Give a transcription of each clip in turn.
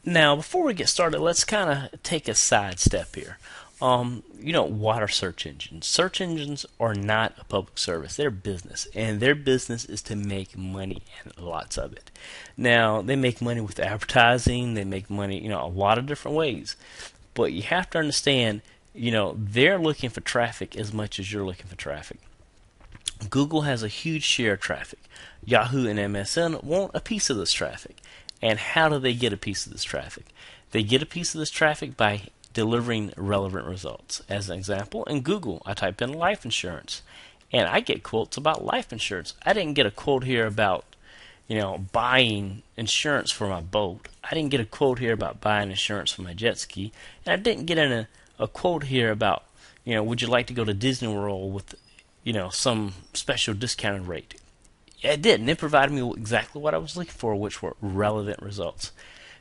Now, before we get started, let's kind of take a side step here. What are search engines? Search engines are not a public service. They're business, and their business is to make money, and lots of it. Now, they make money with advertising. They make money, a lot of different ways. But you have to understand, they're looking for traffic as much as you're looking for traffic. Google has a huge share of traffic. Yahoo and MSN want a piece of this traffic. And how do they get a piece of this traffic? They get a piece of this traffic by delivering relevant results. As an example, in Google, I type in life insurance, and I get quotes about life insurance. I didn't get a quote here about, buying insurance for my boat. I didn't get a quote here about buying insurance for my jet ski. And I didn't get a quote here about, would you like to go to Disney World with, some special discounted rate. It didn't. It provided me exactly what I was looking for, which were relevant results.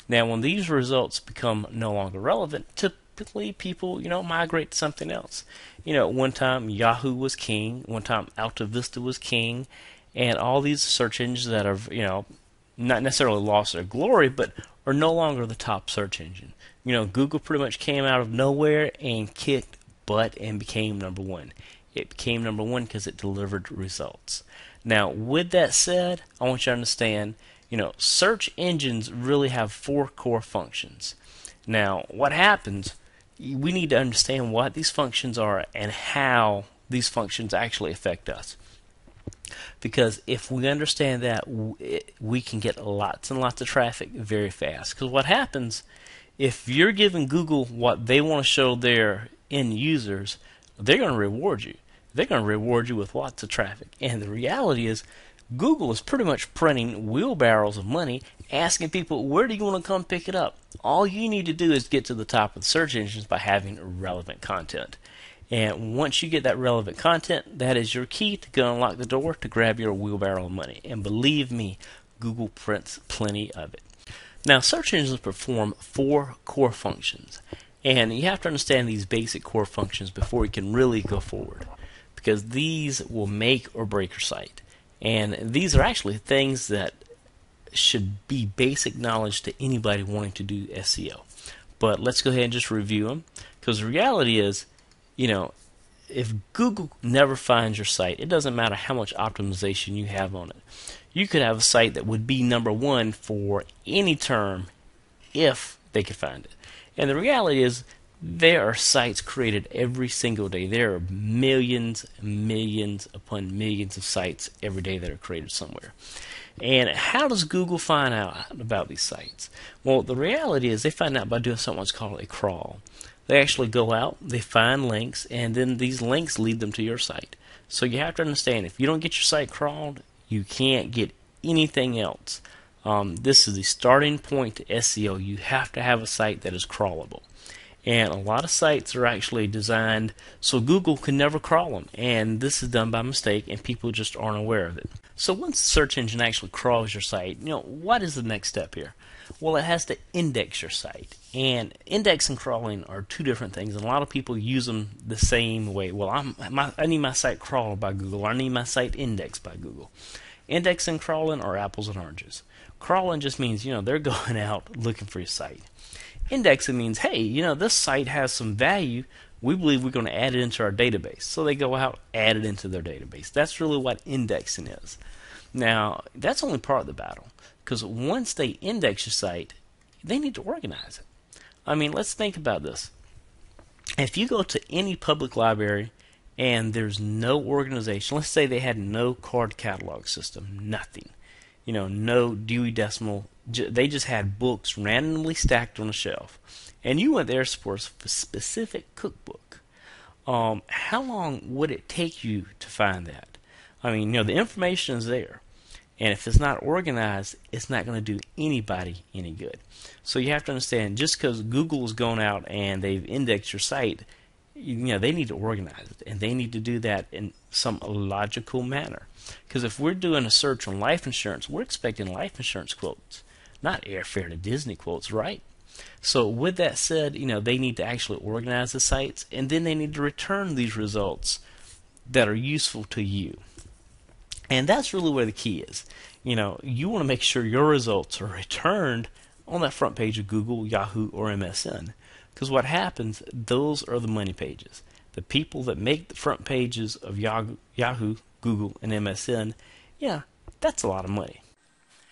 Now, when these results become no longer relevant, typically people, migrate to something else. One time Yahoo was king, one time Alta Vista was king, and all these search engines that have, not necessarily lost their glory, but are no longer the top search engine. Google pretty much came out of nowhere and kicked butt and became number one. It became number one because it delivered results. Now, with that said, I want you to understand, search engines really have 4 core functions. Now, what happens, we need to understand what these functions are and how these functions actually affect us. Because if we understand that, we can get lots and lots of traffic very fast. Because what happens, if you're giving Google what they want to show their end users, they're going to reward you. They're going to reward you with lots of traffic. And the reality is, Google is pretty much printing wheelbarrows of money, asking people, where do you want to come pick it up? All you need to do is get to the top of the search engines by having relevant content. And once you get that relevant content, that is your key to go unlock the door to grab your wheelbarrow of money. And believe me, Google prints plenty of it. Now, search engines perform 4 core functions. And you have to understand these basic core functions before you can really go forward, because these will make or break your site. And these are actually things that should be basic knowledge to anybody wanting to do SEO. But let's go ahead and just review them, because the reality is, if Google never finds your site, it doesn't matter how much optimization you have on it. You could have a site that would be number 1 for any term if they could find it. And the reality is, there are sites created every single day. There are millions upon millions of sites every day that are created somewhere. And how does Google find out about these sites? Well, the reality is they find out by doing something that's called a crawl. They actually go out, they find links, and then these links lead them to your site. So you have to understand, if you don't get your site crawled, you can't get anything else. This is the starting point to SEO. You have to have a site that is crawlable. And a lot of sites are actually designed so Google can never crawl them. And this is done by mistake, and people just aren't aware of it. So once the search engine actually crawls your site, what is the next step here? Well, it has to index your site. And index and crawling are 2 different things, and a lot of people use them the same way. Well, I need my site crawled by Google, or I need my site indexed by Google. Index and crawling are apples and oranges. Crawling just means, they're going out looking for your site. Indexing means, hey, this site has some value. We believe we're going to add it into our database. So they go out, add it into their database. That's really what indexing is. Now, that's only part of the battle, because once they index your site, they need to organize it. I mean, let's think about this. If you go to any public library and there's no organization, let's say they had no card catalog system, nothing, no Dewey Decimal, they just had books randomly stacked on a shelf, and you went there for a specific cookbook, how long would it take you to find that? I mean, the information is there, and if it's not organized, it's not going to do anybody any good. So you have to understand, just because Google's gone out and they've indexed your site, they need to organize it, and they need to do that in some logical manner. Because if we're doing a search on life insurance, we're expecting life insurance quotes, not airfare to Disney quotes, right? So with that said, they need to actually organize the sites, and then they need to return these results that are useful to you. And that's really where the key is. You want to make sure your results are returned on that front page of Google, Yahoo, or MSN. Because what happens, those are the money pages. The people that make the front pages of Yahoo, Google, and MSN, yeah, that's a lot of money.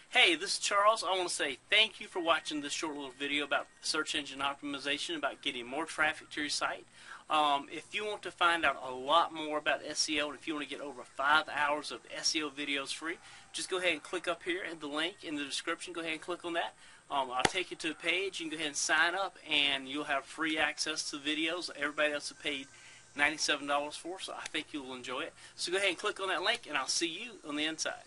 Hey, this is Charles. I want to say thank you for watching this short little video about search engine optimization, about getting more traffic to your site. If you want to find out a lot more about SEO, and if you want to get over 5 hours of SEO videos free, just go ahead and click up here at the link in the description. Go ahead and click on that. I'll take you to a page. You can go ahead and sign up, and you'll have free access to the videos everybody else has paid $97 for, so I think you'll enjoy it. So go ahead and click on that link, and I'll see you on the inside.